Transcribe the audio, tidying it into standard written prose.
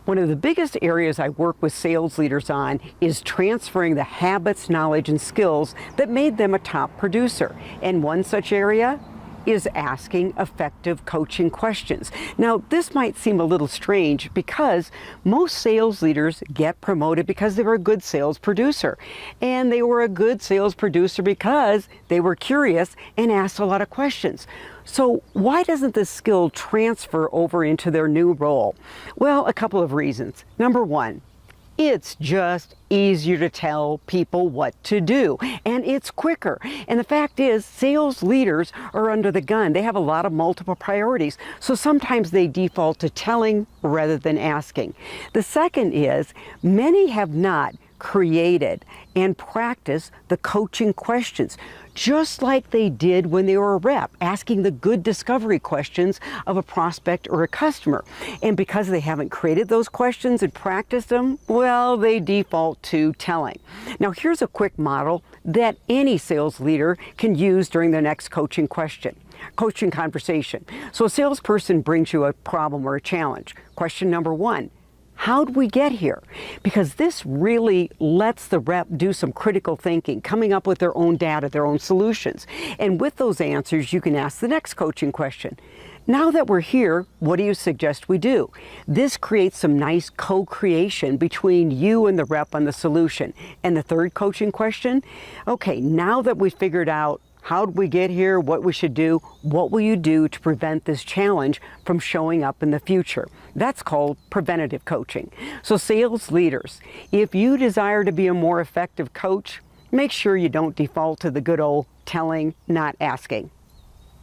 One of the biggest areas I work with sales leaders on is transferring the habits, knowledge, and skills that made them a top producer. And one such area is asking effective coaching questions. Now, this might seem a little strange because most sales leaders get promoted because they were a good sales producer. And they were a good sales producer because they were curious and asked a lot of questions. So why doesn't this skill transfer over into their new role? Well, a couple of reasons. Number one, it's just easier to tell people what to do, and it's quicker. And the fact is, sales leaders are under the gun. They have a lot of multiple priorities, so sometimes they default to telling rather than asking. The second is, many have not created and practiced the coaching questions, just like they did when they were a rep, asking the good discovery questions of a prospect or a customer. And because they haven't created those questions and practiced them, well, they default to telling. Now, here's a quick model that any sales leader can use during their next coaching conversation. So a salesperson brings you a problem or a challenge. Question number one: how'd we get here? Because this really lets the rep do some critical thinking, coming up with their own data, their own solutions. And with those answers, you can ask the next coaching question. Now that we're here, what do you suggest we do? This creates some nice co-creation between you and the rep on the solution. And the third coaching question, okay, now that we figured out how did we get here, what we should do, what will you do to prevent this challenge from showing up in the future? That's called preventative coaching. So sales leaders, if you desire to be a more effective coach, make sure you don't default to the good old telling, not asking.